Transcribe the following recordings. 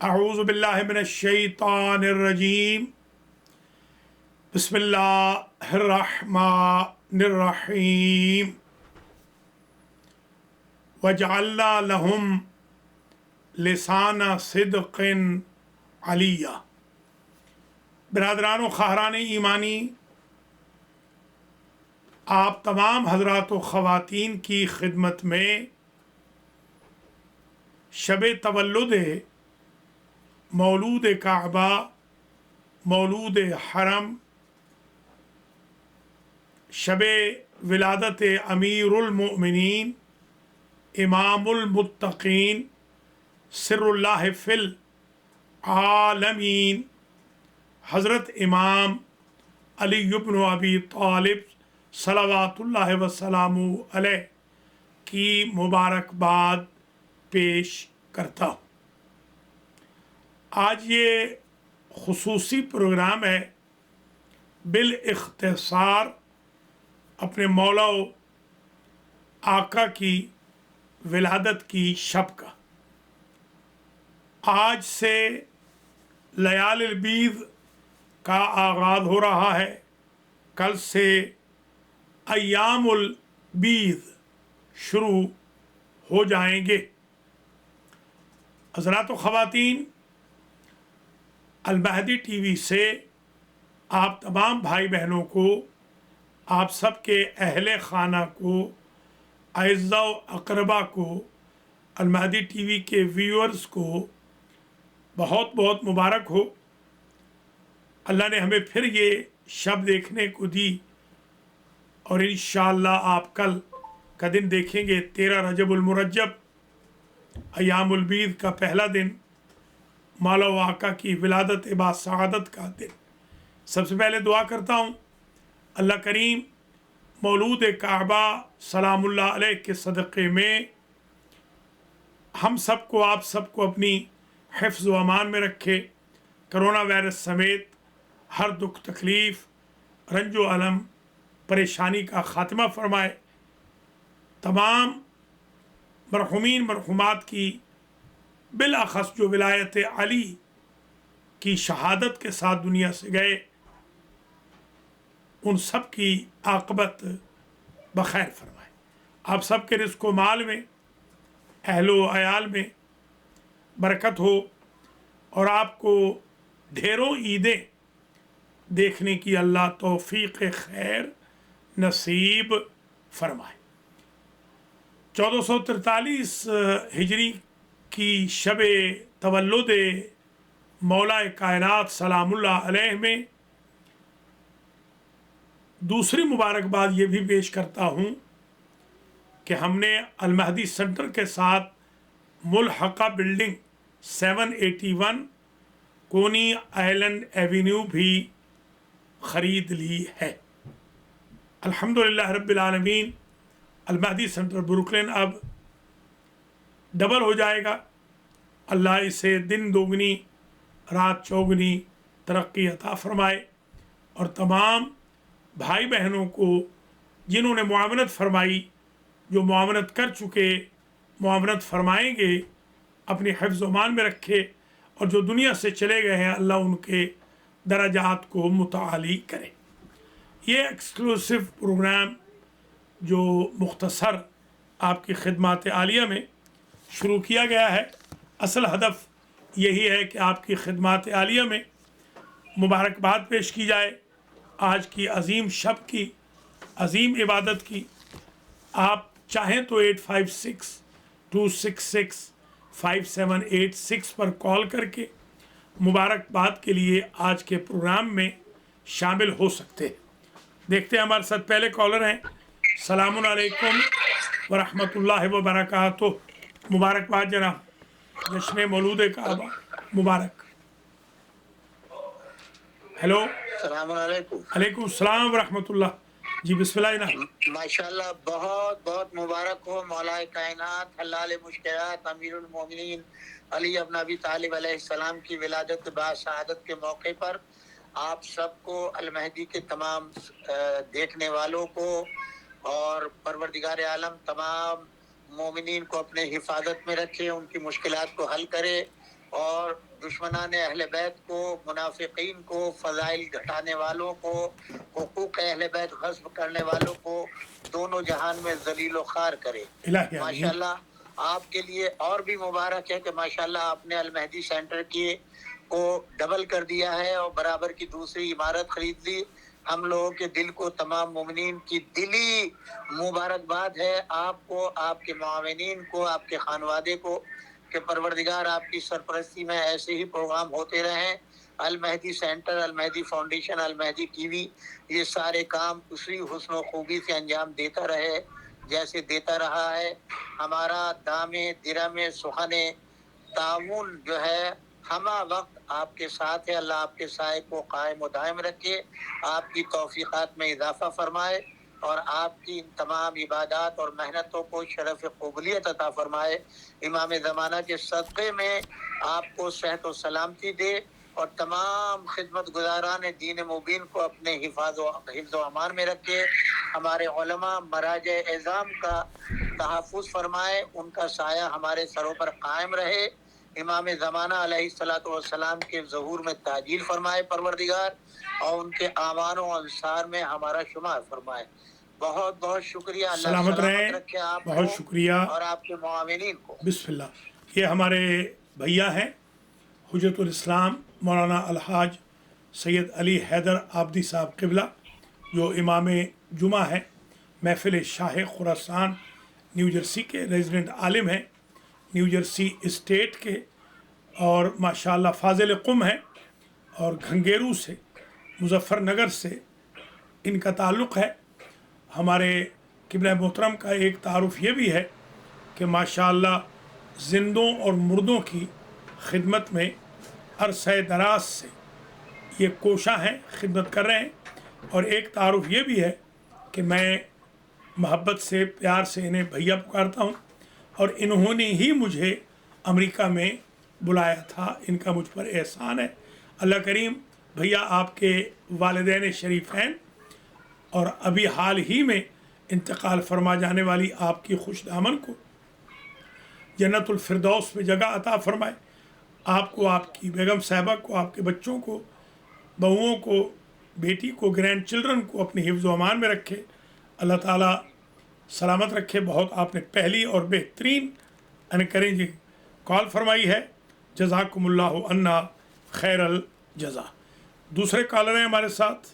अऊज़ु बिल्लाहि मिनश शैतानिर रजीम। बिस्मिल्लाहिर रहमानिर रहीम। वजअलना लहुम लिसाना सिद्क़िन अलिया। बिरादरान व ख़ाहरान ईमानी, आप तमाम हज़रात व ख़वातीन की खिदमत में शब तवल्लुद मौलूद काबा, मौलूद हरम, शब विलादत अमीरुल मोमिनीन, इमामुल मुत्तकीन, सिर्रुल्लाह फिल आलमीन, हज़रत इमाम अली इब्न अबी तालिब सलवातुल्लाहि व सलामु अलैह की मुबारकबाद पेश करता हूँ। आज ये खुसूसी प्रोग्राम है बिल इख्तिसार अपने मौला आका की विलादत की शब का। आज से लयालिल बीद का आगाज़ हो रहा है। कल से अय्यामुल बीद शुरू हो जाएंगे। हज़रात व ख़वातीन, अल महदी टीवी से आप तमाम भाई बहनों को, आप सब के अहले खाना को, अइज़्ज़ा व अक़रबा को, अल महदी टीवी के व्यूअर्स को बहुत बहुत मुबारक हो। अल्लाह ने हमें फिर ये शब देखने को दी और इंशाअल्लाह आप कल का दिन देखेंगे। 13 रजबुल मुरज्जब अय्यामुल बीद का पहला दिन, मौला व आका की विलादत बा सआदत का दिन। सबसे पहले दुआ करता हूँ अल्लाह करीम मौलूद काबा सलामुल्लाह अलैह के सदक़े में हम सबको, आप सबको अपनी हिफ्ज़ व अमान में रखे। कोरोना वायरस समेत हर दुख तकलीफ़, रंजो अलम, परेशानी का ख़ात्मा फरमाए। तमाम मरहुमीन मरहुमात की, बिलाख़स जो विलायत अली की शहादत के साथ दुनिया से गए, उन सब की आक़िबत बख़ैर फरमाए। आप सब के रिज़्क़ व माल में, अहलो अयाल में बरकत हो और आपको ढेरों ईदें देखने की अल्लाह तौफ़ीक़ खैर नसीब फरमाए। 1443 हिजरी की शब तवल्लुद मौला कायनात सलामुल्लाह अलैह में दूसरी मुबारकबाद ये भी पेश करता हूँ कि हमने अल महदी सेंटर के साथ मुल्हक़ा बिल्डिंग 781 कोनी आइलैंड एवेन्यू भी ख़रीद ली है। अल्हम्दुलिल्लाह रब्बिल आलमीन। अल महदी सेंटर ब्रुकलिन अब डबल हो जाएगा। अल्लाह इसे दिन दोगुनी रात चौगुनी तरक्की अता फ़रमाए और तमाम भाई बहनों को जिन्होंने मुआवनत फरमाई, जो मुआवनत कर चुके, मुआवनत फरमाएंगे, अपनी हिफ्ज़ व अमान में रखे और जो दुनिया से चले गए हैं अल्लाह उनके दराजात को मुताली करे। ये एक्सक्लूसिव प्रोग्राम जो मुख्तसर आपकी खिदमत आलिया में शुरू किया गया है, असल हदफ यही है कि आपकी खिदमत आलिया में मुबारकबाद पेश की जाए आज की अज़ीम शब की, अज़ीम इबादत की। आप चाहें तो 856-266-5786 पर कॉल करके मुबारकबाद के लिए आज के प्रोग्राम में शामिल हो सकते हैं। देखते हैं हमारे साथ पहले कॉलर हैं। सलामुन अलैकुम व रहमतुल्लाहि व बरकातुहू। मुबारकबाद जनाब, जश्न मौलूद काबा मुबारक। हेलो, अलैकुम सलाम व रहमतुल्लाह। जी बिस्मिल्लाह जनाब। माशाल्लाह, बहुत बहुत मुबारक हो मौला कायनात हल्लाल मुश्किलात अमीरुल मोमिनीन अली इब्न अबी तालिब अलैहिस्सलाम की विलादत बा शहादत के मौके पर आप सबको, अल महदी के तमाम देखने वालों को और परवरदिगार आलम तमाम मोमिनीन को अपने हिफाजत में रखे, उनकी मुश्किलात को हल करे اور دشمنان اہل بیت کو، منافقین کو، فضائل گھٹانے والوں کو، حقوق اہل بیت غصب کرنے والوں کو دونوں جہان میں ذلیل و خوار کرے۔ الہی آمین۔ ماشاءاللہ آپ کے لیے اور بھی مبارک ہے کہ ماشاءاللہ آپ نے المہدی سینٹر کی کو ڈبل کر دیا ہے اور برابر کی دوسری عمارت خرید لی۔ ہم لوگوں کے دل کو، تمام مومنین کی دلی مبارکباد ہے آپ کو، آپ کے معاونین کو، آپ کے خانوادے کو، کہ پروردگار آپ کی سرپرستی میں ایسے ہی پروگرام ہوتے رہیں۔ المہدی سینٹر، المہدی فاؤنڈیشن، المہدی ٹی وی یہ سارے کام اسی حسن و خوبی سے انجام دیتا رہے جیسے دیتا رہا ہے۔ ہمارا دام درم سخن تعاون جو ہے ہمہ وقت آپ کے ساتھ ہے۔ اللہ آپ کے سائے کو قائم و دائم رکھے، آپ کی توفیقات میں اضافہ فرمائے اور آپ کی ان تمام عبادات اور محنتوں کو شرف قبولیت عطا فرمائے۔ امام زمانہ کے صدقے میں آپ کو صحت و سلامتی دے اور تمام خدمت گزاران دین مبین کو اپنے حفظ و امان میں رکھے۔ ہمارے علماء مراجع اعظام کا تحفظ فرمائے، ان کا سایہ ہمارے سروں پر قائم رہے۔ امام زمانہ علیہ الصلوۃ والسلام کے ظہور میں تعجیل فرمائے پروردگار، اور ان کے اعوان و انصار میں ہمارا شمار فرمائے۔ بہت بہت شکریہ۔ اللہ سلامت رہیں، سلامت رکھے آپ بہت کو شکریہ۔ اور آپ کے معاونین کو۔ بسم اللہ۔ یہ ہمارے بھیا ہیں حجت الاسلام مولانا الحاج سید علی حیدر آبدی صاحب قبلہ، جو امام جمعہ ہے محفل شاہ خراسان نیو جرسی کے ریزیڈنٹ عالم ہیں، نیو جرسی اسٹیٹ کے، اور ماشاءاللہ فاضل قم ہیں اور گھنگیرو سے، مظفر نگر سے ان کا تعلق ہے۔ ہمارے قبلہ محترم کا ایک تعارف یہ بھی ہے کہ ماشاءاللہ زندوں اور مردوں کی خدمت میں عرصہ دراز سے یہ کوشاں ہیں، خدمت کر رہے ہیں۔ اور ایک تعارف یہ بھی ہے کہ میں محبت سے، پیار سے انہیں بھیا پکارتا ہوں، اور انہوں نے ہی مجھے امریکہ میں بلایا تھا، ان کا مجھ پر احسان ہے۔ اللہ کریم بھیا آپ کے والدین شریفین اور ابھی حال ہی میں انتقال فرما جانے والی آپ کی خوش دامن کو جنت الفردوس میں جگہ عطا فرمائے، آپ کو، آپ کی بیگم صاحبہ کو، آپ کے بچوں کو، بہوؤں کو، بیٹی کو، گرینڈ چلڈرن کو اپنی حفظ و امان میں رکھے، اللہ تعالیٰ سلامت رکھے۔ بہت آپ نے پہلی اور بہترین انکریجنگ جی کال فرمائی ہے، جزاکم اللہ عنا خیر الجزا۔ دوسرے کالر ہیں ہمارے ساتھ،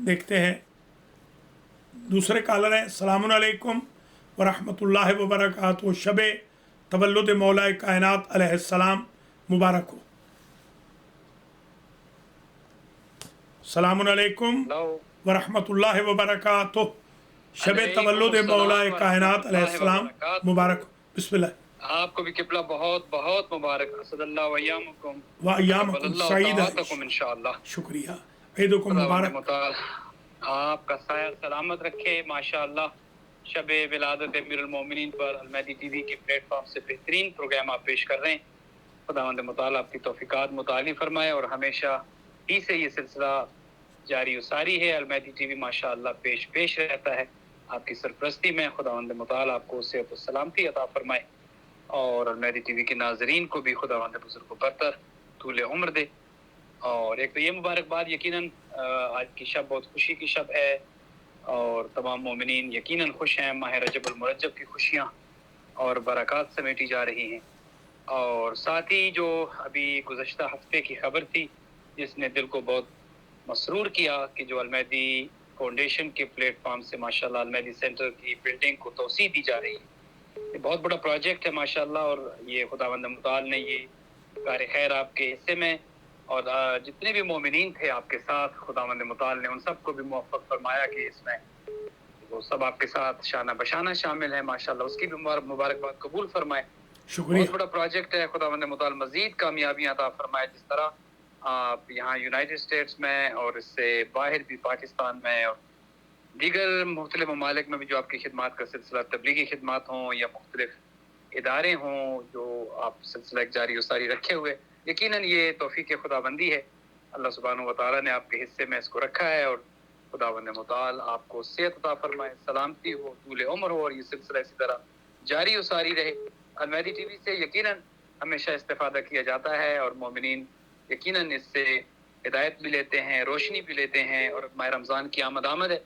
دیکھتے ہیں دوسرے کالر ہیں۔ السلام علیکم ورحمۃ اللہ وبرکاتہ، شب تولد مولا کائنات علیہ السلام مبارک ہو۔ السلام علیکم ورحمۃ اللہ وبرکاتہ، شب تولد مولا کائنات علیہ السلام مبارک ہو۔ بسم اللہ۔ آپ کو بھی قبلہ بہت بہت مبارک، اسد اللہ ویامکم وایامکم سعید، انشاءاللہ۔ شکریہ، عیدکم مبارک۔ آپ کا سایہ سلامت رکھے ماشاءاللہ۔ شب ولادت امیر المومنین پر المہدی ٹی وی کے پلیٹ فارم سے بہترین پروگرام آپ پیش کر رہے ہیں۔ خداوند متعال آپ کی توفیقات متعالی فرمائے اور ہمیشہ ہی سے یہ سلسلہ جاری و ساری ہے۔ المہدی ٹی وی ماشاءاللہ پیش رہتا ہے آپ کی سرپرستی میں۔ خداوند متعال آپ کو صحت و سلامتی عطا فرمائے اور المہدی ٹی وی کے ناظرین کو بھی خداوند بزرگ و برتر طول عمر دے۔ اور ایک تو یہ مبارکباد، یقیناً آج کی شب بہت خوشی کی شب ہے اور تمام مومنین یقیناً خوش ہیں۔ ماہ رجب المرجب کی خوشیاں اور برکات سمیٹی جا رہی ہیں، اور ساتھ ہی جو ابھی گزشتہ ہفتے کی خبر تھی جس نے دل کو بہت مسرور کیا کہ جو المہدی فاؤنڈیشن کے پلیٹ فارم سے ماشاءاللہ المہدی سینٹر کی بلڈنگ کو توسیع دی جا رہی ہے۔ یہ بہت بڑا پروجیکٹ ہے ماشاءاللہ، اور یہ خداوند متعال نے یہ کار خیر آپ کے حصے میں، اور جتنے بھی مومنین تھے آپ کے ساتھ، خداوند متعال نے ان سب کو بھی موفق فرمایا کہ اس میں وہ سب آپ کے ساتھ شانہ بشانہ شامل ہیں ماشاءاللہ۔ اس کی بھی مبارکباد قبول فرمائے۔ شکریہ۔ بہت بڑا پروجیکٹ ہے، خداوند متعال مزید کامیابیاں عطا فرمائے۔ جس طرح آپ یہاں یونائٹڈ اسٹیٹس میں اور اس سے باہر بھی پاکستان میں اور دیگر مختلف ممالک میں بھی جو آپ کی خدمات کا سلسلہ، تبلیغی خدمات ہوں یا مختلف ادارے ہوں جو آپ سلسلہ ایک جاری و ساری رکھے ہوئے، یقیناً یہ توفیق خداوندی ہے۔ اللہ سبحانہ و تعالیٰ نے آپ کے حصے میں اس کو رکھا ہے، اور خداوند متعال آپ کو صحت عطا فرمائے، سلامتی ہو، طول عمر ہو، اور یہ سلسلہ اسی طرح جاری و ساری رہے۔ المہدی ٹی وی سے یقیناً ہمیشہ استفادہ کیا جاتا ہے اور مومنین یقیناً اس سے ہدایت بھی لیتے ہیں، روشنی بھی لیتے ہیں، اور ماہ رمضان کی آمد ہے۔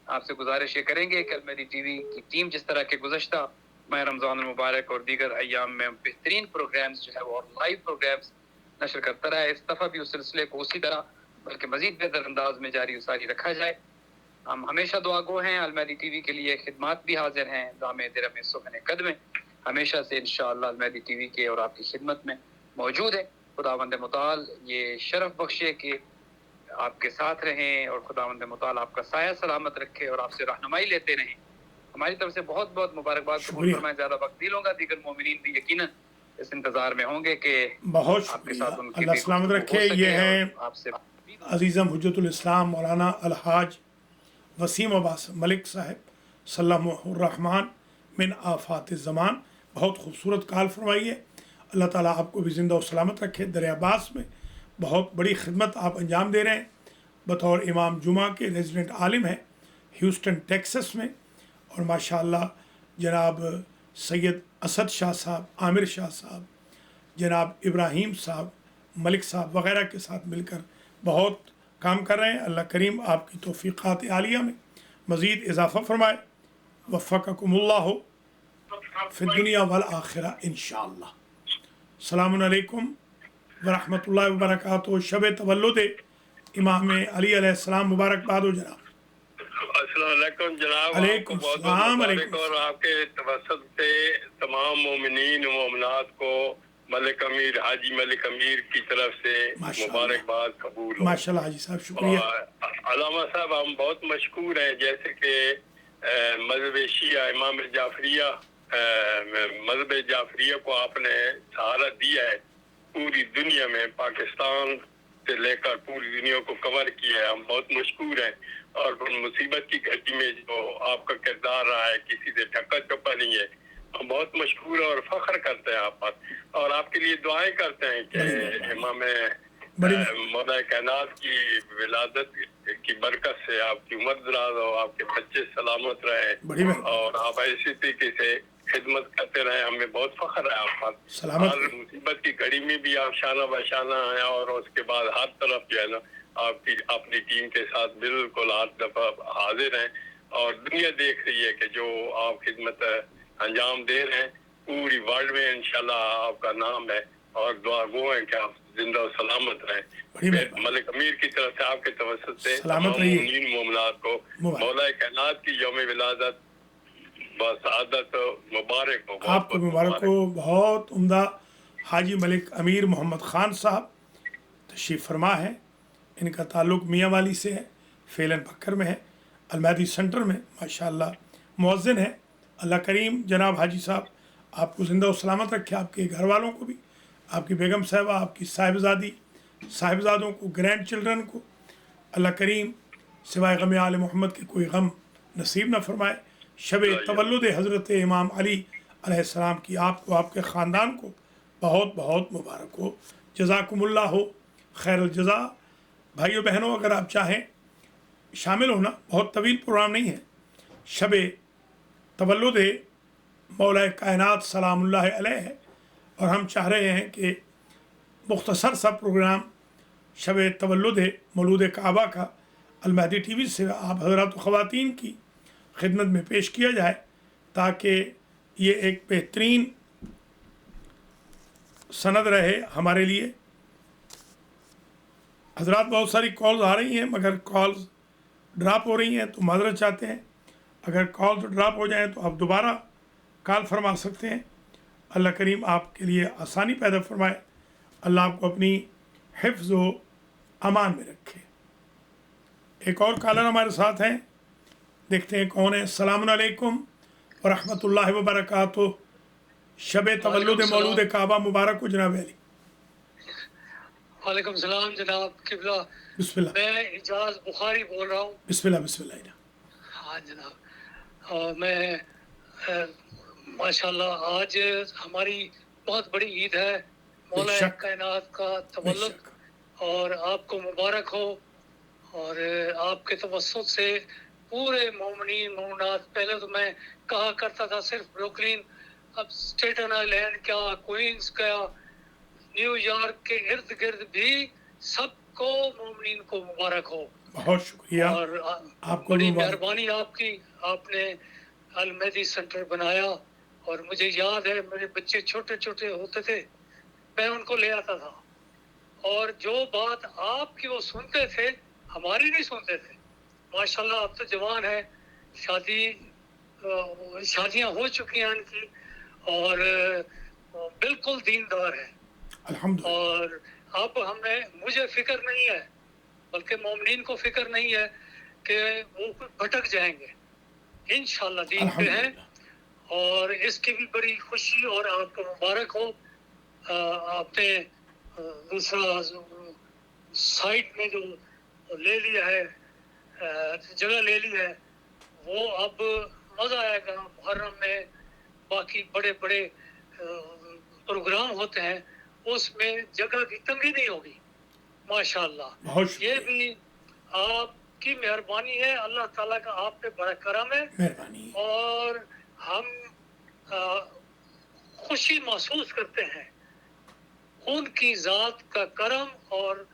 آپ سے گزارش یہ کریں گے کہ المہدی ٹی وی کی ٹیم جس طرح کے گزشتہ ماہ رمضان المبارک اور دیگر ایام میں بہترین پروگرامز جو ہے وہ لائیو پروگرامز نشر کرتا رہا ہے، اس دفعہ بھی اس سلسلے کو اسی طرح بلکہ مزید بہتر انداز میں جاری و ساری رکھا جائے۔ ہم ہمیشہ دعا گو ہیں، المہدی ٹی وی کے لیے خدمات بھی حاضر ہیں، دام درم سخن قدم ہمیشہ سے انشاءاللہ المہدی ٹی وی کے اور آپ کی خدمت میں موجود ہے۔ خداوند متعال یہ شرف بخشے کہ آپ کے ساتھ رہیں، اور خداوند متعال آپ کا سایہ سلامت رکھے اور آپ سے رہنمائی لیتے رہیں۔ ہماری طرف سے بہت بہت مبارکباد قبول شکریہ، فرمائیں، زیادہ وقت نہیں لوں گا، دیگر مومنین بھی یقیناً اس انتظار میں ہوں گے کہ بہت آپ کے شکریہ، ساتھ ان کی اللہ بھی سلامت گفتگو رکھے۔ ہو یہ سکے ہیں اور آپ سے عزیزم حجت الاسلام مولانا الحاج وسیم عباس ملک صاحب سلم الرحمن من آفات الزمان۔ بہت خوبصورت کال فرمائی ہے، اللہ تعالیٰ آپ کو بھی زندہ و سلامت رکھے۔ در عباس میں بہت بڑی خدمت آپ انجام دے رہے ہیں، بطور امام جمعہ کے ریزیڈنٹ عالم ہیں ہیوسٹن ٹیکسس میں، اور ماشاءاللہ جناب سید اسد شاہ صاحب، عامر شاہ صاحب، جناب ابراہیم صاحب، ملک صاحب وغیرہ کے ساتھ مل کر بہت کام کر رہے ہیں۔ اللہ کریم آپ کی توفیقات عالیہ میں مزید اضافہ فرمائے۔ وفقکم اللہ فی الدنیا والآخرہ انشاءاللہ۔ السلام علیکم ورحمۃ اللہ وبرکاتہ۔ شب تولد امام علی علیہ السلام مبارکباد ہو جناب۔ السلام علیکم جناب، آپ کو علیکم بہت بہت السلام، مبارک، علیکم اور السلام۔ آپ کے توسط سے تمام مومنین و مومنات کو ملک امیر حاجی ملک امیر کی طرف سے ماشاءاللہ، مبارکباد قبول ہو۔ ماشاءاللہ حاجی صاحب شکریہ۔ اور علامہ صاحب ہم بہت مشکور ہیں، جیسے کہ مذہب شیعہ امام جعفریہ، مذہب جعفریہ کو آپ نے سہارا دیا ہے پوری دنیا میں، پاکستان سے لے کر پوری دنیا کو کور کیا ہے، ہم بہت مشکور ہیں۔ اور مصیبت کی گھڑی میں جو آپ کا کردار رہا ہے، کسی سے ٹھکا چپا نہیں ہے، ہم بہت مشکور ہیں اور فخر کرتے ہیں آپ پر، اور آپ کے لیے دعائیں کرتے ہیں کہ بڑی مہربانی، امام بڑی مولا کائنات کی ولادت کی برکت سے آپ کی عمر دراز ہو، آپ کے بچے سلامت رہیں، بڑی مہربانی، اور آپ ایسی طریقے سے خدمت کرتے رہیں، ہمیں بہت فخر ہے آپ پر۔ سلامت ہر رہیے۔ مصیبت کی گھڑی میں بھی آپ شانہ بشانہ ہیں، اور اس کے بعد ہر طرف جو ہے نا آپ کی اپنی ٹیم کے ساتھ بالکل ہر دفعہ حاضر ہیں، اور دنیا دیکھ رہی ہے کہ جو آپ خدمت انجام دے رہے ہیں، پوری ورلڈ میں انشاءاللہ آپ کا نام ہے، اور دعا گو ہیں کہ آپ زندہ و سلامت رہیں۔ بڑی مہربانی، ملک امیر کی طرف سے آپ کے توسط سے سلامت تمام رہیے، مومنین مومنات کو مبارک۔ مولا کائنات کی یوم ولادت بسعادت مبارک ہو، بہت آپ کو بہت مبارک ہو۔ بہت عمدہ حاجی ملک امیر محمد خان صاحب تشریف فرما ہے، ان کا تعلق میاں والی سے ہے، فیلن بکر میں ہے، المہدی سینٹر میں ماشاءاللہ مؤذن ہے۔ اللہ کریم جناب حاجی صاحب آپ کو زندہ و سلامت رکھے، آپ کے گھر والوں کو بھی، آپ کی بیگم صاحبہ، آپ کی صاحبزادی، صاحبزادوں کو، گرینڈ چلڈرن کو اللہ کریم سوائے غم آل محمد کے کوئی غم نصیب نہ فرمائے۔ شب تولد حضرت امام علی علیہ السلام کی آپ کو، آپ کے خاندان کو بہت بہت مبارک ہو۔ جزاکم اللہ ہو خیر الجزا۔ بھائیو بہنوں، اگر آپ چاہیں شامل ہونا، بہت طویل پروگرام نہیں ہے، شب تولد مولا کائنات سلام اللہ علیہ ہے، اور ہم چاہ رہے ہیں کہ مختصر سا پروگرام شب تولد مولود کعبہ کا المہدی ٹی وی سے آپ حضرات و خواتین کی خدمت میں پیش کیا جائے، تاکہ یہ ایک بہترین سند رہے ہمارے لیے۔ حضرات بہت ساری کالز آ رہی ہیں، مگر کالز ڈراپ ہو رہی ہیں، تو معذرت چاہتے ہیں۔ اگر کالز ڈراپ ہو جائیں تو آپ دوبارہ کال فرما سکتے ہیں۔ اللہ کریم آپ کے لیے آسانی پیدا فرمائے، اللہ آپ کو اپنی حفظ و امان میں رکھے۔ ایک اور کالر ہمارے ساتھ ہیں، دیکھتے ہیں کون ہے۔ السلام علیکم ورحمۃ اللہ وبرکاتہ۔ شب تولد مولود کعبہ مبارک ہو جناب علی۔ وعلیکم السلام جناب قبلہ، بسم اللہ، میں اجاز بخاری بول رہا ہوں۔ بسم اللہ، بسم اللہ۔ ہاں جناب، اور میں ماشاءاللہ آج ہماری بہت بڑی عید ہے، مولا شک، کائنات کا بے تولد، شک، اور آپ کو مبارک ہو، اور آپ کے توسط سے پورے مومنین مومنات، پہلے تو میں کہا کرتا تھا صرف بروکلین، اب اسٹیٹن آئی لینڈ کیا، کوئنز کیا، न्यूयॉर्क के इर्द गिर्द भी सबको मोमिनीन को मुबारक हो। बहुत शुक्रिया और आपको बड़ी भी मुबारक। मेहरबानी आपकी, आपने अल मेहदी सेंटर बनाया। और मुझे याद है मेरे बच्चे छोटे छोटे होते थे, मैं उनको ले आता था और जो बात आपकी वो सुनते थे, हमारी नहीं सुनते थे। माशाल्लाह अब तो जवान है, शादियां हो चुकी हैं इनकी और बिल्कुल दीनदार है। अल्हम्दुलिल्लाह। और अब मुझे फिक्र नहीं है, बल्कि मोमिनीन को फिक्र नहीं है कि वो भटक जाएंगे, इंशाल्लाह दीन पे हैं। और इसकी भी बड़ी खुशी और आपको मुबारक हो। आपने दूसरा साइट में जो ले लिया है, जगह ले ली है, वो अब मज़ा आएगा। मुहर्रम में बाकी बड़े बड़े प्रोग्राम होते हैं, उसमें जगह की तंगी नहीं होगी माशाल्लाह। ये भी आपकी मेहरबानी है, अल्लाह ताला का आप पे बड़ा करम है। मेहरबानी। और हम खुशी महसूस करते हैं उनकी ज़ात का करम और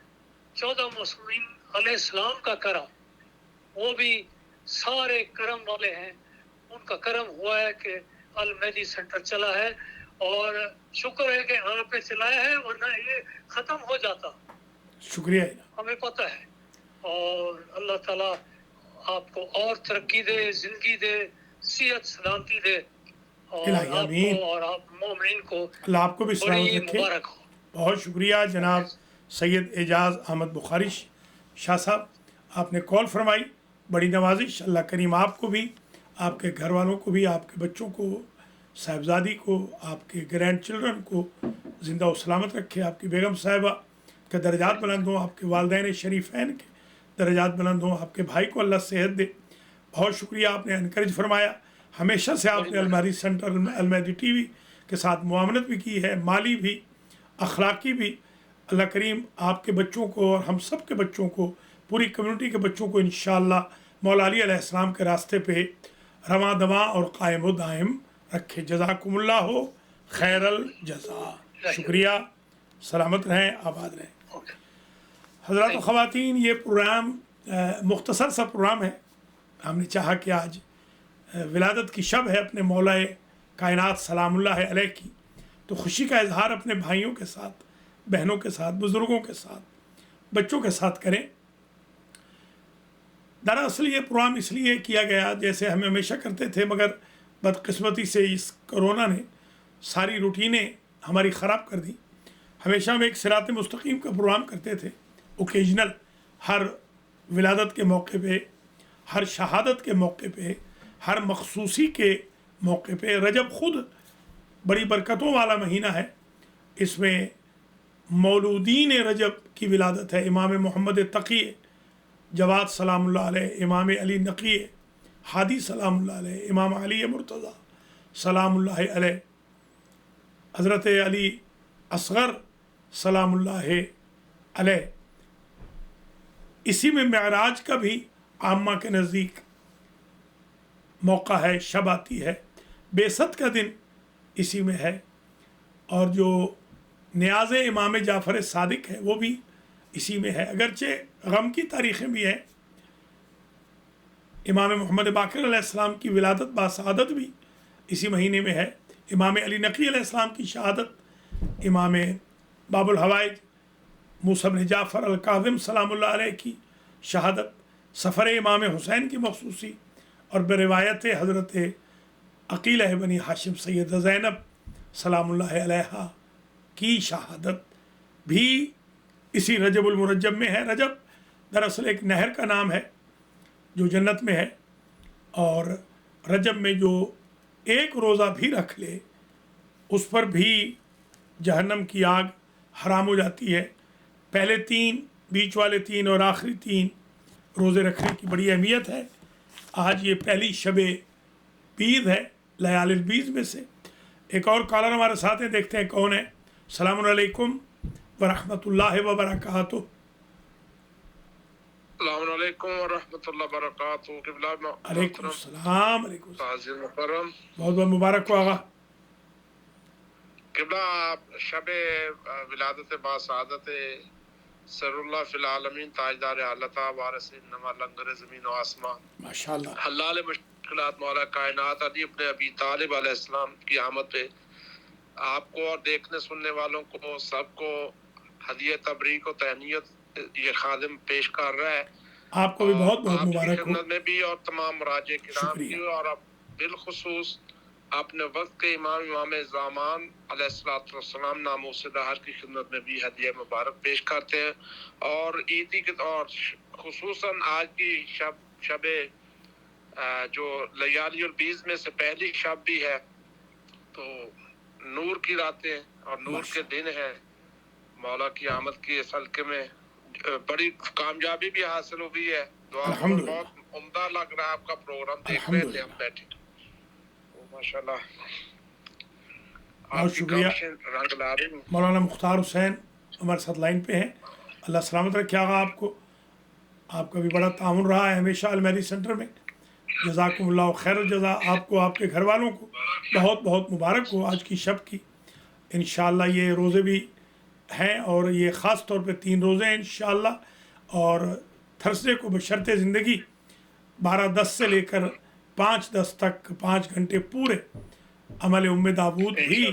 14 मुस्लिम अलैहिस्सलाम का करम, वो भी सारे करम वाले हैं। उनका करम हुआ है कि अल मेहदी सेंटर चला है और शुक्र है कि आपने चलाया है, वरना ये ख़त्म हो जाता। शुक्रिया, हमें पता है। और अल्लाह ताला आपको और तरक्की दे, ज़िंदगी दे, सेहत सलामती दे और आपको और आप मोमिन को अल्लाह आपको भी सलामत बड़ी रखे। मुबारक हो। बहुत शुक्रिया जनाब सैयद एजाज़ अहमद बुखारी शाह साहब, आपने कॉल फरमाई, बड़ी नवाजिश। अल्लाह करीम आपको भी, आपके घर वालों को भी, आपके बच्चों को, साहिबजादी को, आपके ग्रैंड चिल्ड्रन को ज़िंदा और सलामत रखे। आपकी बेगम साहिबा के दर्जात बुलंद हों, आपके वालिदैन शरीफैन के दर्जात बुलंद हों, आपके भाई को अल्लाह सेहत दे। बहुत शुक्रिया, आपने इनकरेज फरमाया। हमेशा से आपने अल मेहदी सेंटर, अल मेहदी टीवी के साथ मुआवनत भी की है, माली भी, अखलाकी भी। अल्लाह करीम आपके बच्चों को और हम सब के बच्चों को, पूरी कम्युनिटी के बच्चों को इंशाअल्लाह मौला अली अलैहिस्सलाम के रास्ते पे रवां दवा और कायम व दायम रखे। जज़ाकुमुल्लाह हो खैरल जज़ा। शुक्रिया, सलामत रहें, आबाद रहें। हज़रात व ख़वातीन, ये प्रोग्राम मुख्तसर सा प्रोग्राम है। हमने चाहा कि आज विलादत की शब है अपने मौलाए कायनात सलामुल्लाह अलैह की, तो खुशी का इजहार अपने भाइयों के साथ, बहनों के साथ, बुज़ुर्गों के साथ, बच्चों के साथ करें। दरअसल ये प्रोग्राम इसलिए किया गया, जैसे हम हमेशा करते थे, मगर बदकिस्मती से इस कोरोना ने सारी रूटीनें हमारी ख़राब कर दी। हमेशा हम एक सिरात मुस्तकीम का प्रोग्राम करते थे, ओकेजनल, हर विलादत के मौके पे, हर शहादत के मौके पे, हर मखसूसी के मौके पे। रजब ख़ुद बड़ी बरकतों वाला महीना है। इसमें मौलूदीन रजब की विलादत है। इमाम मोहम्मद तक़ी जवाद सलामुल्लाह अलैह, इमाम अली नक़ी हादी सलामुल्लाह अलैह, इमाम अली मुर्तज़ा सलामुल्लाह अलैह, हज़रत अली असग़र सलामुल्लाह अलैह। इसी में मेराज का भी आम्मा के नज़दीक मौका है, शब आती है। बेसत का दिन इसी में है। और जो न्याज़ इमाम जाफ़र सादिक है वो भी इसी में है। अगरचे गम की तारीख़ें भी हैं। इमाम मोहम्मद बाक़िर अलैहिस्सलाम की विलादत बासआदत भी इसी महीने में है। इमाम अली नक़ी अलैहिस्सलाम की शहादत, इमाम बाबुल हवाइज मूसा बिन जाफ़र अल काज़िम सलामुल्लाह अलैह की शहादत, सफ़र इमाम हुसैन की मखसूसी, और बरिवायत हज़रत अक़ील बनी हाशिम सैयदा ज़ैनब सलामुल्लाह अलैहा की शहादत भी इसी रजबुल मुरज्जब में है। रजब दरअसल एक नहर का नाम है जो जन्नत में है। और रजब में जो एक रोज़ा भी रख ले उस पर भी जहन्नम की आग हराम हो जाती है। पहले 3, बीच वाले 3 और आखिरी 3 रोज़े रखने की बड़ी अहमियत है। आज ये पहली शबे बीद है, लयालिल बीज में से। एक और कॉलर हमारे साथ हैं, देखते हैं कौन है। अस्सलामु अलैकुम वरहमतुल्लाहि वबरकातुहू। अस्सलामु अलैकुम वरहमतुल्लाहि वबरकातुहू। अलैकुम सलाम। अलैकुम मुकर्रम, बहुत बहुत मुबारक हो आगा। किबला आप शब विलादत बासादत सरउल्लाह फिल आलमीन ताजदार आलता वारिस नमा लंगर ज़मीन व आसमान माशाअल्लाह हलाल मुश्किलात मौला कायनात अली अपने अबी तालिब अलैहिस्सलाम की आमद पे आपको और देखने सुनने वालों को सबको हदिया तबरीक और तहनीयत ये खादिम पेश कर रहा है। आपको भी बहुत बहुत आपकी मुबारक हो। खिदमत में भी और तमाम राजे किराम की शुक्रिया। और अब बिलखुसूस अपने वक्त के इमाम ज़ामान अलैहिस्सलाम नामों से दहर की खिदमत में भी हदिया मुबारक पेश करते हैं। और ईदी के और खुसूसन आज की शब जो लयाली और बीज में से पहली शब भी है, तो नूर की रातें और नूर के दिन है। मौला की आमद की इस हल्के में बड़ी कामयाबी भी हासिल हुई है। दुआ करो, अल्हम्दुलिल्लाह। बहुत उम्दा लग रहा है आपका प्रोग्राम देख रहे थे हम बैठे, तो माशाल्लाह बहुत शुक्रिया। रंग ला रही हैं। मौलाना मुख्तार हुसैन हमारे साथ लाइन पे हैं। अल्लाह सलामत रखिएगा आपको। आपका भी बड़ा ताउन रहा है हमेशा अलमहदी सेंटर में। जज़ाकुमुल्लाह खैर जज़ा। आपको आपके घर वालों को बहुत बहुत मुबारक हो आज की शब की। इंशाअल्लाह ये रोज़े भी हैं और ये ख़ास तौर पे 3 रोज़े हैं इंशाअल्लाह। और थर्सडे को बशर्ते ज़िंदगी 12:10 से लेकर 5:10 तक 5 घंटे पूरे अमल उम्मे दाऊद भी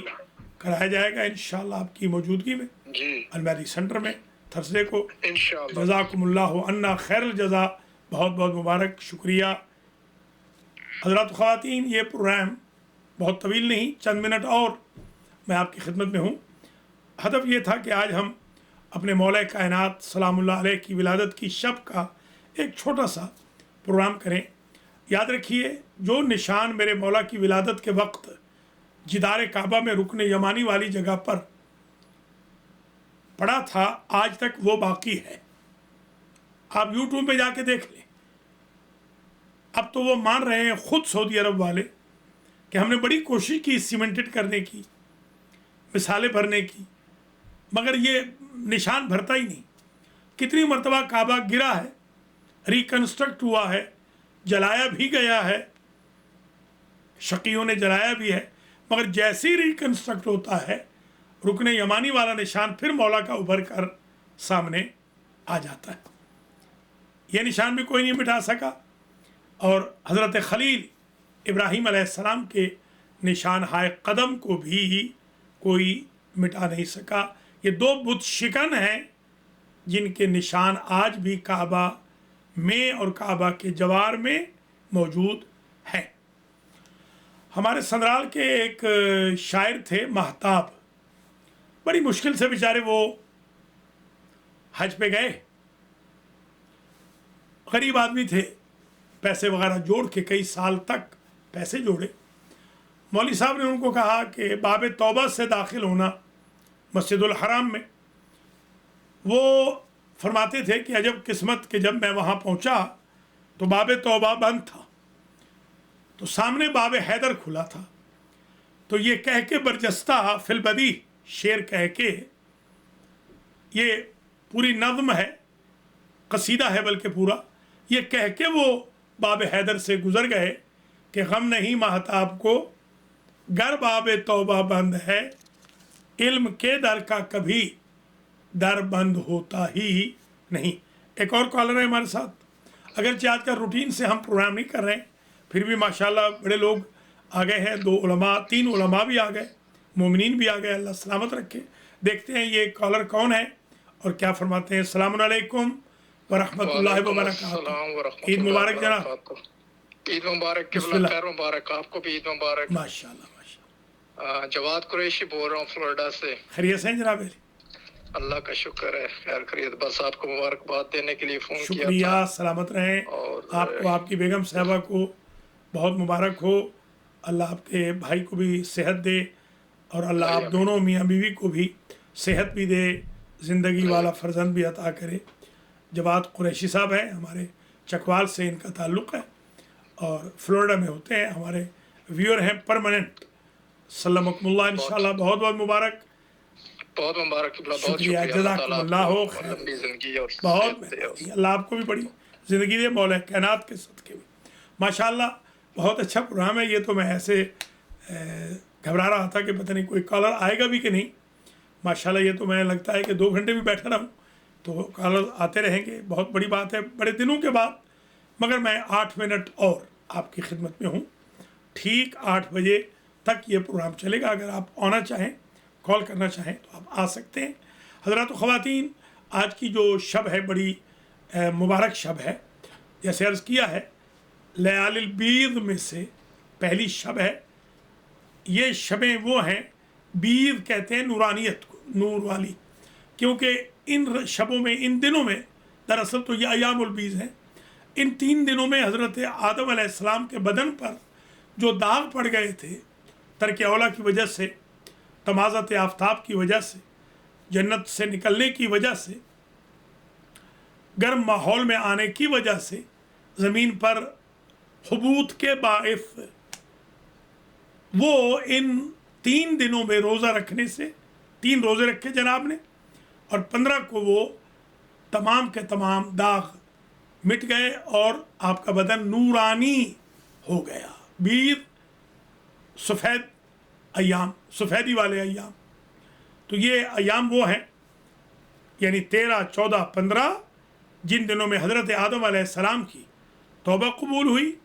कराया जाएगा इंशाअल्लाह आपकी मौजूदगी में जी अलमहदी सेंटर में थर्सडे को। इंशाअल्लाह। जज़ाकुमुल्लाह अन्ना खैरुल जज़ा। बहुत बहुत मुबारक, शुक्रिया। हज़रात ख़वातीन, ये प्रोग्राम बहुत तवील नहीं, चंद मिनट और मैं आपकी खिदमत में हूँ। हदफ ये था कि आज हम अपने मौला कायनात सलामुल्लाह अलैह की विलादत की शब का एक छोटा सा प्रोग्राम करें। याद रखिए, जो निशान मेरे मौला की विलादत के वक्त जिदार काबा में रुकन यमानी वाली जगह पर पड़ा था, आज तक वो बाकी है। आप यूट्यूब पे जाके देख लें। अब तो वो मान रहे हैं ख़ुद सऊदी अरब वाले कि हमने बड़ी कोशिश की सीमेंटेड करने की, मिसालें भरने की, मगर ये निशान भरता ही नहीं। कितनी मरतबा काबा गिरा है, रिकन्स्ट्रक्ट हुआ है, जलाया भी गया है, शकीयों ने जलाया भी है, मगर जैसे ही रिकन्स्ट्रक्ट होता है रुकने यमानी वाला निशान फिर मौला का उभर कर सामने आ जाता है। ये निशान भी कोई नहीं मिटा सका। और हज़रत खलील इब्राहीम अलैहिस्सलाम के निशान हाय कदम को भी कोई मिटा नहीं सका। ये 2 बुत शिकन हैं जिनके निशान आज भी काबा में और काबा के जवार में मौजूद हैं। हमारे संदराल के एक शायर थे महताब, बड़ी मुश्किल से बेचारे वो हज पे गए। गरीब आदमी थे, पैसे वगैरह जोड़ के कई साल तक पैसे जोड़े। मौलवी साहब ने उनको कहा कि बाब तौबा से दाखिल होना मस्जिदुल हराम में। वो फरमाते थे कि अजब किस्मत कि जब मैं वहाँ पहुँचा तो बाब तौबा बंद था, तो सामने बाब हैदर खुला था। तो ये कह के बरजस्ता फिलबदी शेर कह के, ये पूरी नज़्म है, कसीदा है बल्कि पूरा, ये कह के वो बाब हैदर से गुज़र गए कि गम नहीं महताब को गर बाब तौबा बंद है, इल्म के दर का कभी दर बंद होता ही नहीं। एक और कॉलर है हमारे साथ। अगरचे आज का रूटीन से हम प्रोग्राम नहीं कर रहे हैं, फिर भी माशाल्लाह बड़े लोग आ गए हैं। 2 उलमा, 3 उलमा भी आ गए, मोमिनीन भी आ गए। अल्लाह सलामत रखे। देखते हैं ये कॉलर कौन है और क्या फरमाते हैं। अस्सलाम वालेकुम व रहमतुल्लाहि व बरकातहू। ईद मुबारक जनाब। ईद मुबारक, किबला खैर मुबारक, आपको भी ईद मुबारक। माशाल्लाह माशाल्लाह। जवाद कुरैशी बोल रहा हूँ फ्लोरिडा से। खैरियत से हैं जनाब? अल्लाह का शुक्र है, खैर खैरियत। बस आपको मुबारकबाद देने के लिए फ़ोन किया था। शुक्रिया, सलामत रहें। और आपको, आपकी बेगम साहबा को बहुत मुबारक हो। अल्लाह आपके भाई को भी सेहत दे और अल्लाह आप दोनों मियाँ बीवी को भी सेहत भी दे, ज़िंदगी वाला फर्जंद भी अता करे। जवाद कुरैशी साहब हैं, हमारे चकवाल से इनका ताल्लुक़ है और फ्लोरिडा में होते हैं, हमारे व्यूअर हैं परमानेंट। सल्लमुल्लाह इंशाल्लाह। बहुत बहुत मुबारक, बहुत मुबारक, बहुत शुक्रिया, जज़ाकुमुल्लाह हो खैर। लंबी जिंदगी और बहुत मेहरबानी, अल्लाह आपको भी बड़ी ज़िंदगी दे मौला कायनात के सदक़े में। माशाल्लाह बहुत अच्छा प्रोग्राम है ये। तो मैं ऐसे घबरा रहा था कि पता नहीं कोई कॉलर आएगा भी कि नहीं। माशाल्लाह ये तो मैं लगता है कि 2 घंटे भी बैठा रहूँ तो कॉलर आते रहेंगे, बहुत बड़ी बात है बड़े दिनों के बाद। मगर मैं 8 मिनट और आपकी खिदमत में हूँ। ठीक 8 बजे तक ये प्रोग्राम चलेगा। अगर आप आना चाहें, कॉल करना चाहें तो आप आ सकते हैं। हज़रात व ख़वातीन, आज की जो शब है बड़ी मुबारक शब है। जैसे अर्ज़ किया है, लयालिल बीद में से पहली शब है। ये शबें वो हैं, बीद कहते हैं नूरानियत को, नूर वाली, क्योंकि इन शबों में, इन दिनों में, दरअसल तो ये अयामुल बीज हैं। इन 3 दिनों में हज़रत आदम अलैहिस्सलाम के बदन पर जो दाग पड़ गए थे तर्क औला की वजह से, तमाज़त आफ़ताब की वजह से, जन्नत से निकलने की वजह से, गर्म माहौल में आने की वजह से, ज़मीन पर हुबूत के बाइस वो इन 3 दिनों में रोज़ा रखने से, 3 रोज़े रखे जनाब ने, और 15 को वो तमाम के तमाम दाग मिट गए और आपका बदन नूरानी हो गया। बीर सफ़ेद अयाम, सफ़ेदी वाले अयाम। तो ये अयाम वो हैं, यानी 13, 14, 15, जिन दिनों में हज़रत आदम अलैहिस्सलाम की तौबा कबूल हुई।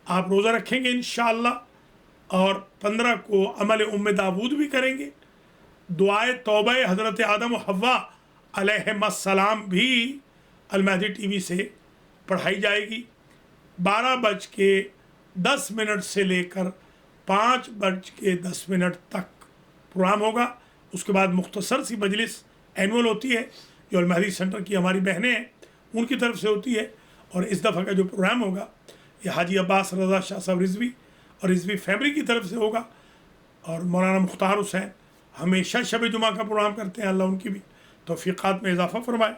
आप रोज़ा रखेंगे इंशाअल्लाह, और 15 को अमल उम्मे दाऊद भी करेंगे। दुआए तौबा हज़रत आदम व हव्वा अलैहिस्सलाम भी अलमहदी टीवी से पढ़ाई जाएगी। 12:10 से लेकर 5:10 तक प्रोग्राम होगा। उसके बाद मुख्तसर सी मजलिस एनुअल होती है जो अलमहदी सेंटर की हमारी बहनें हैं उनकी तरफ से होती है। और इस दफ़ा का जो प्रोग्राम होगा ये हाजी अब्बास रज़ा शाह साहब रिजवी और रिजवी फैमिली की तरफ से होगा। और मौलाना मुख्तार हुसैन हमेशा शब जुमा का प्रोग्राम करते हैं, अल्लाह उनकी भी तौफ़ीक़ात में इजाफ़ा फरमाए।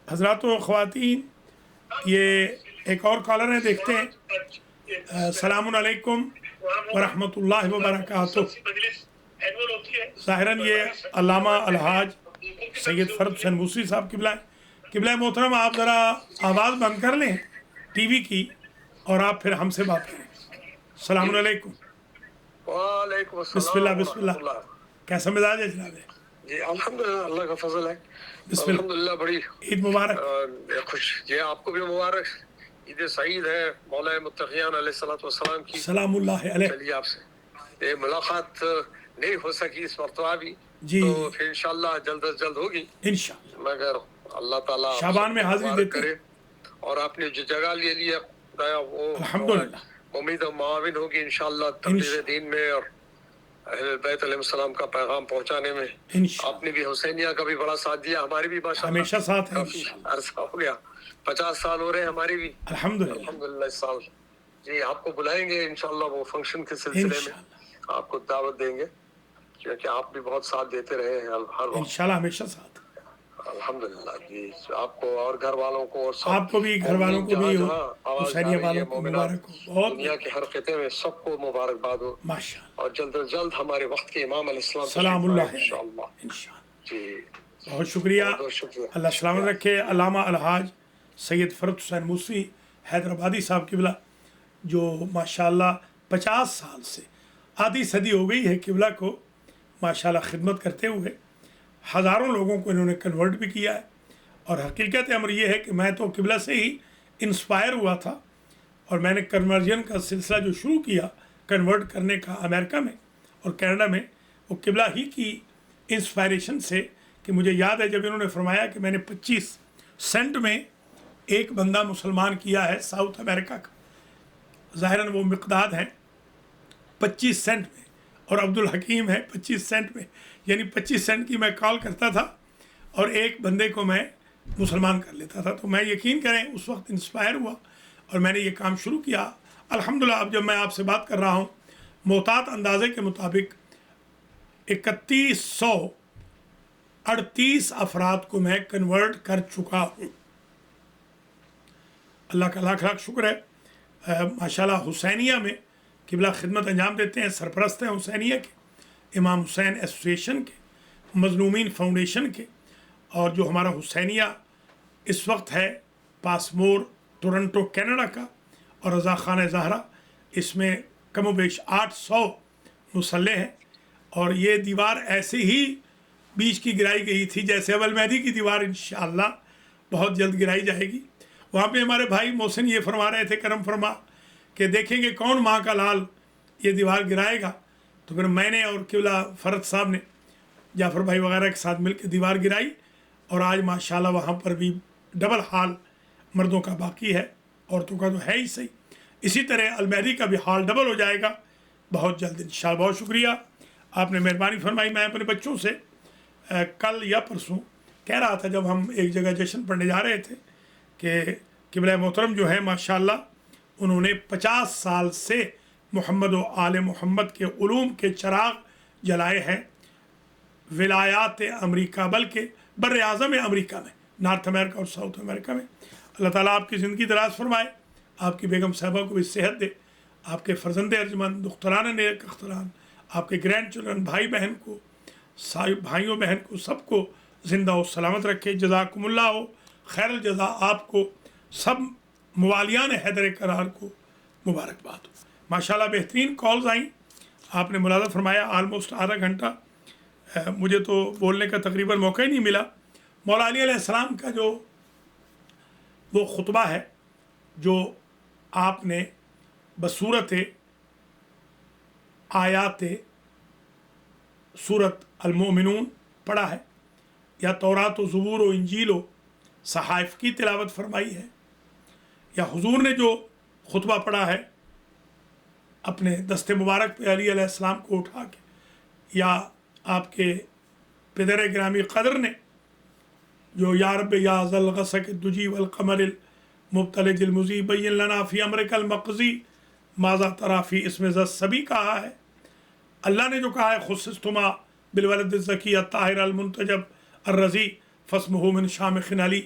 हज़रात व ख़वातीन, ये एक और कॉलर है, देखते हैं। अस्सलामु अलैकुम व रहमतुल्लाहि व बरकातुहू। ज़ाहिरन ये अल्लामा अलहाज सैयद फ़रद हुसैन मूसी साहब किबला मोहतरम, आप ज़रा आवाज़ बंद कर लें टीवी की और आप फिर हमसे बात करें। अस्सलामु अलैकुम। वालेकुम अस्सलाम। बिस्मिल्लाह बिस्मिल्लाह। कैसा मिजाज है जनाब? जी अल्हम्दुलिल्लाह, अल्लाह का फजल है। बिस्मिल्लाह। अल्हम्दुलिल्लाह, बड़ी ईद मुबारक। खुश, ये आपको भी मुबारक। ईद सईद है मौला मुत्तक़ियान अलैहिस्सलातु वस्सलाम की। सलामुल्लाह अलैह। चलिए, आपसे ये मुलाकात नहीं हो सकी इस मरतबा भी, जी, तो फिर इंशाअल्लाह जल्द अज जल्द होगी इंशाअल्लाह। मगर अल्लाह ताला शाबान में हाजिरी मुबारक देते करे। और आपने जो जगह ले लिया खुदाया, वो अल्हम्दुलिल्लाह उम्मीद और मुआविन होगी इंशाअल्लाह तबलीग दीन में और अहले बैत अलैहिस्सलाम का पैगाम पहुंचाने में। इंशाअल्लाह। आपने भी हुसैनिया का भी बड़ा साथ दिया, हमारी भी माशाअल्लाह हमेशा साथ है काफी इंशाअल्लाह। अरसा हो गया, 50 साल हो रहे हैं हमारी भी अल्हम्दुलिल्लाह अल्हम्दुलिल्लाह इस साल। जी, आपको बुलाएंगे इंशाअल्लाह, वो फंक्शन के सिलसिले में इंशाअल्लाह आपको दावत देंगे, क्योंकि आप भी बहुत साथ देते रहे हैं हर वक्त। इंशाअल्लाह हमेशा साथ। अल्हम्दुलिल्लाह जी, आपको और घर वालों को और सब आपको भी, घर वालों को भी, आवाज हुसैनिया वालों को मुबारक हो। बहुत दुनिया के हर खिते में सबको मुबारकबाद हो माशाअल्लाह। और जल्द अज जल्द हमारे वक्त के इमाम अलैहिस्सलाम सलामुल्लाह इंशाअल्लाह। इंशाअल्लाह। जी, बहुत शुक्रिया, बहुत शुक्रिया। अल्लाह सलामत रखे। अल्लामा अलहाज सैयद फ़रद हुसैन मूसी हैदराबादी साहब किबला, जो माशाअल्लाह 50 साल से, आधी सदी हो गई है किबला को माशाअल्लाह खिदमत करते हुए। हज़ारों लोगों को इन्होंने कन्वर्ट भी किया है। और हकीकत अमर ये है कि मैं तो किबला से ही इंस्पायर हुआ था और मैंने कन्वर्जन का सिलसिला जो शुरू किया, कन्वर्ट करने का, अमेरिका में और कनाडा में, वो किबला ही की इंस्पायरेशन से। कि मुझे याद है जब इन्होंने फरमाया कि मैंने 25 सेंट में एक बंदा मुसलमान किया है साउथ अमेरिका का, ज़ाहिरन वो मिक़दाद है 25 सेंट में, और अब्दुल हकीम है 25 सेंट में, यानी 25 सेंट की मैं कॉल करता था और एक बंदे को मैं मुसलमान कर लेता था। तो मैं यकीन करें उस वक्त इंस्पायर हुआ और मैंने ये काम शुरू किया। अल्हम्दुलिल्लाह अब जब मैं आपसे बात कर रहा हूँ, मोहतात अंदाजे के मुताबिक 3138 अफराद को मैं कन्वर्ट कर चुका हूँ। अल्लाह का लाख लाख शुक्र है। माशाल्लाह हुसैनिया में किबला खिदमत अंजाम देते हैं, सरपरस्त हैं हुसैनिया के, इमाम हुसैन एसोसिएशन के, मज़लूमीन फाउंडेशन के। और जो हमारा हुसैनिया इस वक्त है पासमोर टोरंटो कनाडा का, और रज़ा खान ज़हरा, इसमें कम बेश 800 मुसल्ले है, और ये दीवार ऐसे ही बीच की गिराई गई थी जैसे अब अलमहदी की दीवार इंशाअल्लाह बहुत जल्द गिराई जाएगी। वहाँ पे हमारे भाई मोहसिन ये फरमा रहे थे, करम फरमा, कि देखेंगे कौन माँ का लाल ये दीवार गिराएगा। तो फिर मैंने और किबला फरद साहब ने जाफ़र भाई वगैरह के साथ मिलकर दीवार गिराई, और आज माशाल्लाह वहाँ पर भी डबल हाल मर्दों का बाकी है, औरतों का तो है ही सही। इसी तरह अलमहदी का भी हाल डबल हो जाएगा बहुत जल्द इंशाअल्लाह। बहुत शुक्रिया, आपने मेहरबानी फरमाई। मैं अपने बच्चों से कल या परसों कह रहा था, जब हम एक जगह जश्न पढ़ने जा रहे थे, कि किबला मोहतरम जो है माशाल्लाह उन्होंने 50 साल से मोहम्मद व आले मोहम्मद के उलूम के चराग जलाए हैं विलायात अमरीका, बल्कि बर आज़म अमरीका में, नॉर्थ अमेरिका और साउथ अमेरिका में। अल्लाह ताला आपकी ज़िंदगी दराज फरमाए, आपकी बेगम साहबा को भी सेहत दे, आपके फ़र्जंद अर्जमंद दुख्तरान नेक अख्तरान, आपके ग्रैंड चिल्ड्रन भाई बहन को, भाइयों बहन को, सबको ज़िंदा और सलामत रखे। जज़ाकुमुल्लाह हो खैरुल जज़ा, आपको सब मुवालियान हैदर करार को मुबारकबाद हो। माशाल्लाह बेहतरीन कॉल्स आई, आपने मुलाज़ा फरमाया। आलमोस्ट आधा घंटा मुझे तो बोलने का तकरीबन मौका ही नहीं मिला। मौला अली अलैहिस्सलाम का जो वो खुतबा है जो आपने बसूरत आयात सूरत अल-मोमिनून पढ़ा है, या तौरात व ज़बूर व इंजील व सहाइफ की तिलावत फरमाई है, या हुजूर ने जो खुतबा पढ़ा है अपने दस्ते मुबारक पे अली अलैहिस्सलाम को उठा के, या आपके पिदर ग्रामी क़दर ने जो या रब या ज़ल ग़सक़ दुजी वल क़मरिल मुब्तलिजिल मुज़ीब बैन लना फ़ी अमरिकल मक़ज़ी माज़ा तरा फ़ी इसमें सभी कहा है। अल्लाह ने जो कहा है खुस्सिस्तुमा बिलवलद ज़की अत्ताहिर अल मुंतजब अर्रज़ी फ़स्मुहु मिन शामिख़िन अली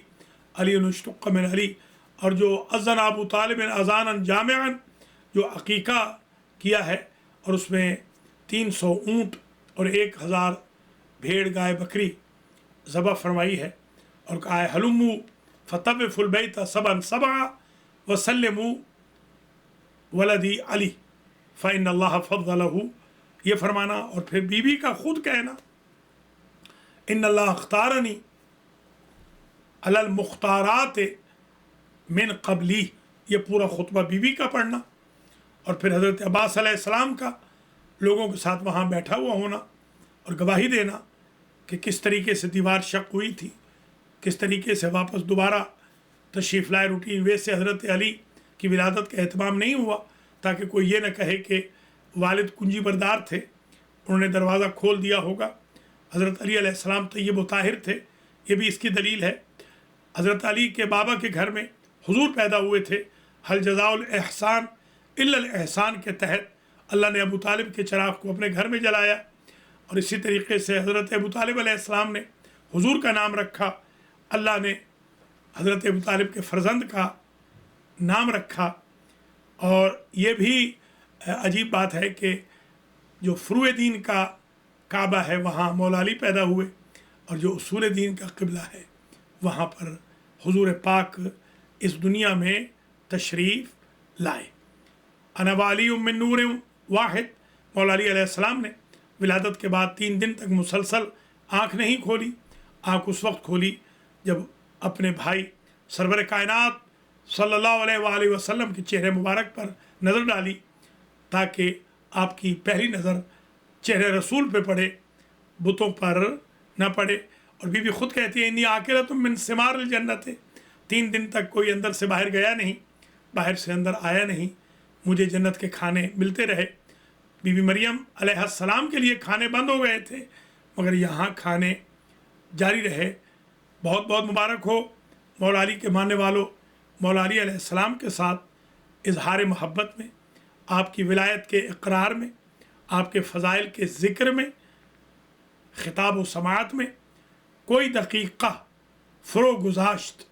अली नुश्तक़ मिन अली, और जो अज़न अबू तालिब अज़ानन जामिअन जो अक़ीक़ा किया है, और उसमें 300 ऊँट और 1000 भेड़ गाय बकरी ज़बह फरमाई है, और कहा है हलुम्मू फ़तव्विफ़ुल बैत सबअन सबअ वसल्लिमू वलदी अली फ़इन्नल्लाह फ़ज़्ज़लहू, ये फरमाना। और फिर बीबी का खुद कहना इन्नल्लाह अख्तारनी अलल मुख्तारात मिन क़बली, ये पूरा खुतबा बीबी का पढ़ना। और फिर हज़रत अब्बास अलैहिस्सलाम का लोगों के साथ वहाँ बैठा हुआ होना और गवाही देना कि किस तरीके से दीवार शक हुई थी, किस तरीके से वापस दोबारा तशरीफ़ लाए रूटीन वे से हज़रत अली की विलादत का एहतमाम नहीं हुआ, ताकि कोई ये न कहे कि वालिद कुंजी बरदार थे, उन्होंने दरवाज़ा खोल दिया होगा। हज़रत अली अलैहिस्सलाम तय्यब व ताहिर थे, ये भी इसकी दलील है। हज़रत अली के बाबा के घर में हुजूर पैदा हुए थे। हल जज़ाउल एहसान इल्लल एहसान के तहत अल्लाह ने अबू तालिब के चराग को अपने घर में जलाया, और इसी तरीके से हज़रत अबू तालिब अलैहिस्सलाम ने हुजूर का नाम रखा, अल्लाह ने हज़रत अबू तालिब के फ़र्जंद का नाम रखा। और ये भी अजीब बात है कि जो फ़ुरूए दीन का काबा है वहाँ मौला अली पैदा हुए, और जो उसूल दीन का क़िबला है वहाँ पर हुजूर पाक इस दुनिया में तशरीफ़ लाए। अना वाली मिन नूर वाहिद, मौला अली अलैहिस्सलाम ने विलादत के बाद 3 दिन तक मुसलसल आँख नहीं खोली। आँख उस वक्त खोली जब अपने भाई सरवर कायनात सल्लल्लाहु अलैहि वसल्लम के चेहरे मुबारक पर नज़र डाली, ताकि आपकी पहली नज़र चेहरे रसूल पे पड़े, बुतों पर न पड़े। और बीबी खुद कहती है इन्नी आकिलतुम मिन सिमारिल जन्नत, 3 दिन तक कोई अंदर से बाहर गया नहीं, बाहर से अंदर आया नहीं, मुझे जन्नत के खाने मिलते रहे। बीबी मरियम अलैहिस्सलाम के लिए खाने बंद हो गए थे, मगर यहाँ खाने जारी रहे। बहुत बहुत मुबारक हो मौला अली के मानने वालों। मौला अली अलैहिस्सलाम के साथ इजहार मोहब्बत में, आपकी विलायत के इकरार में, आपके फ़ज़ाइल के ज़िक्र में, ख़िताब व समाअत में कोई दक़ीक़ा फ़रो गुज़ाश्त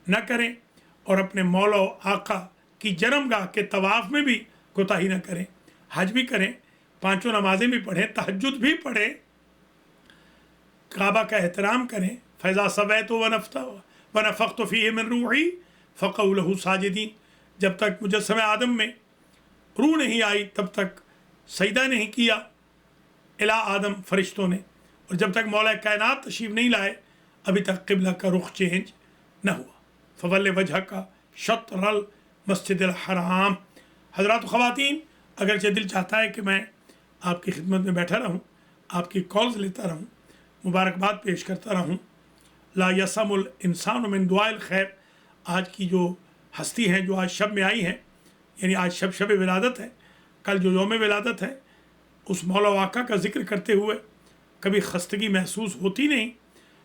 न करें, और अपने मौला व आका की जन्मगाह के तवाफ़ में भी कोताही न करें। हज भी करें, 5 नमाज़ें भी पढ़ें, तहज्जुद भी पढ़ें, काबा का एहतराम करें। फ़ैज़ा सवैतु व नफ़ख़्तु फ़ीहि मिन रूही फ़क़ऊ लहू साजिदीन, जब तक मुजस्समे आदम में रूह नहीं आई तब तक सजदा नहीं किया, इला आदम फरिश्तों ने, और जब तक मौला कायनात तशरीफ़ नहीं लाए अभी तक क़िबला का रुख चेंज न हुआ। फ़वल्ले वजह का शत्रल मस्जिदिल हराम। हज़रात ख़वातीन, अगरचे दिल चाहता है कि मैं आपकी खिदमत में बैठा रहूँ, आपकी कॉल्स लेता रहूँ, मुबारकबाद पेश करता रहूँ। ला यसमुल इंसान मिन दुआइल खैर। आज की जो हस्ती हैं जो आज शब में आई हैं, यानी आज शब विलादत है, कल जो यौम विलादत है, उस मौला वाक़ा का ज़िक्र करते हुए कभी खस्तगी महसूस होती नहीं।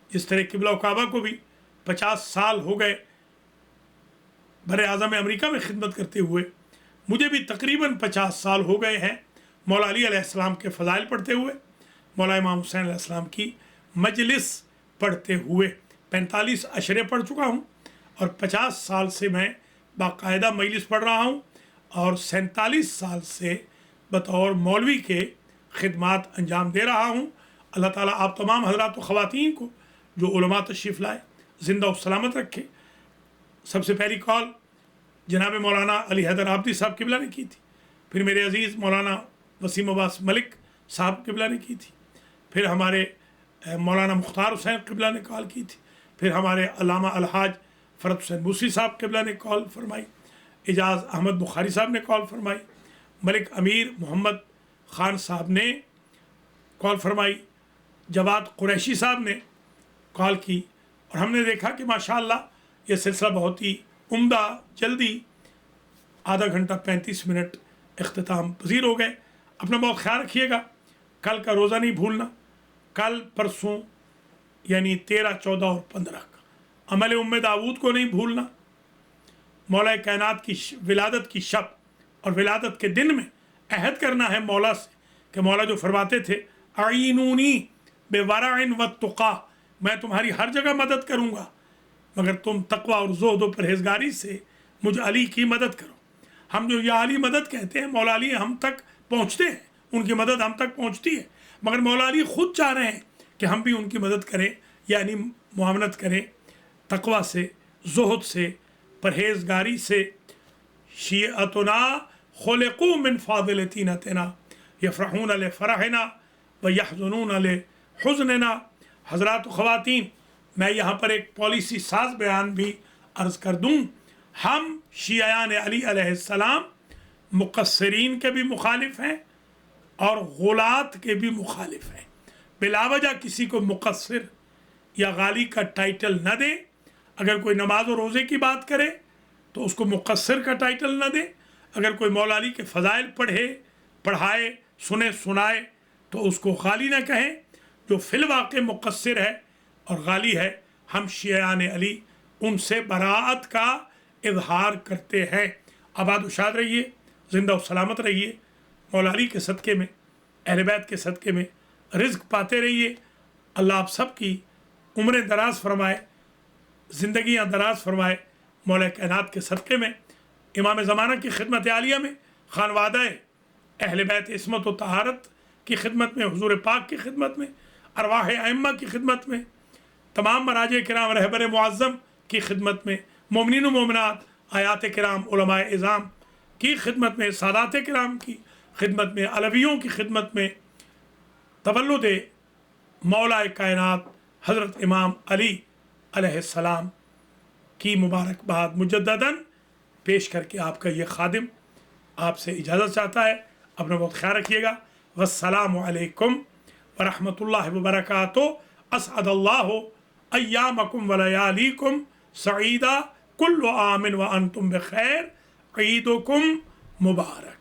जिस तरह क़िबला काबा को भी 50 साल हो गए बर आज़म अमेरिका में खिदमत करते हुए, मुझे भी तकरीबन 50 साल हो गए हैं मौला अली अलैहिस्सलाम के फ़ज़ाइल पढ़ते हुए, मौला इमाम हुसैन अलैहिस्सलाम की मजलिस पढ़ते हुए। 45 अशरे पढ़ चुका हूँ और 50 साल से मैं बाकायदा मजलिस पढ़ रहा हूँ और 47 साल से बतौर मौलवी के खिदमात अंजाम दे रहा हूँ। अल्लाह ताला आप तमाम हज़रात व ख़वातीन को जो उलमा तशरीफ़ लाए ज़िंदा और सलामत रखे। सबसे पहली कॉल जनाब मौलाना अली हैदर आबदी साहब क़िबला ने की थी, फिर मेरे अज़ीज़ मौलाना वसीम अब्बास मलिक साहब क़िबला ने की थी, फिर हमारे मौलाना मुख्तार हुसैन क़िबला ने कॉल की थी, फिर हमारे अल्लामा अलहाज फ़रद हुसैन मूसी साहब क़िबला ने कॉल फरमाई, एजाज़ अहमद बुखारी साहब ने कॉल फरमाई, मलिक अमीर मोहम्मद ख़ान साहब ने कॉल फरमाई, जवाद कुरैशी साहब ने कॉल की। और हमने देखा कि माशाअल्लाह ये सिलसिला बहुत ही उम्दा, जल्दी आधा घंटा 35 मिनट इख्तिताम पज़ीर हो गए। अपना बहुत ख्याल रखिएगा। कल का रोज़ा नहीं भूलना, कल परसों यानी 13, 14 और 15 का अमल उम्मे दाऊद को नहीं भूलना। मौला कायनात की विलादत की शब और विलादत के दिन में अहद करना है मौला से कि मौला जो फरमाते थे आईनूनी बेवराइन व तुक़ा, मैं तुम्हारी हर जगह मदद करूँगा मगर तुम तक़वा और ज़ुहद और परहेज़गारी से मुझ अली की मदद करो। हम जो या अली मदद कहते हैं, मौला अली हम तक पहुँचते हैं, उनकी मदद हम तक पहुँचती है, मगर मौला अली ख़ुद चाह रहे हैं कि हम भी उनकी मदद करें, यानी मुआवनत करें तक़वा से, ज़ुहद से, परहेज़गारी से। शिअतुना खुलिक़ू मिन फ़ादिलतिना यफ़रहून ले फ़रहना व यहज़नून ले हुज़्नना। हज़रात व ख़वातीन, मैं यहाँ पर एक पॉलिसी साज बयान भी अर्ज़ कर दूँ। हम शियायान अली अलैहिस्सलाम मुक़स्सिरीन के भी मुखालिफ हैं और गुलात के भी मुखालिफ हैं। बिलावजह किसी को मुक़स्सिर या गाली का टाइटल न दें। अगर कोई नमाज और रोज़े की बात करे तो उसको मुक़स्सिर का टाइटल न दें। अगर कोई मौला अली के फ़ज़ाइल पढ़ाए, सुने, सुनाए तो उसको गाली न कहें। जो फ़िल वाक़े मुक़स्सिर है और गाली है, हम शियायान अली उनसे बराअत का इजहार करते हैं। आबाद उशाद रहिए, ज़िंदा और सलामत रहिए। मौला अली के सदक़े में, अहले बैत के सदक़े में रिज़्क़ पाते रहिए। अल्लाह आप सब की उम्रें दराज फरमाए, ज़िंदगियाँ दराज फरमाए। मौला कायनात के सदक़े में इमाम ज़माना की खिदमत आलिया में, खानवादा अहले बैत इस्मत व तहारत की खिदमत में, हुज़ूर पाक की खिदमत में, अरवाह अइम्मा की खिदमत में, तमाम मराजे किराम रहबर मुअज़्ज़म की खिदमत में, मोमिनीन व मोमिनात आयात किराम उलमाए इज़ाम की खिदमत में, सादात किराम की खिदमत में, अलवियों की खिदमत में, तवल्लुद मौला कायनात हज़रत इमाम अली अलैहिस्सलाम की मुबारकबाद मुजद्ददन पेश करके आपका ये खादिम आपसे इजाज़त चाहता है। अपना बहुत ख्याल रखिएगा। वस्सलामु अलैकुम व रहमतुल्लाहि व बरकातुहू। असअदल्लाहु अय्यामकुम व लयालीकुम सईदा कुल्लु आमिन व अंतुम बिखैर। ईदुकुम मुबारक।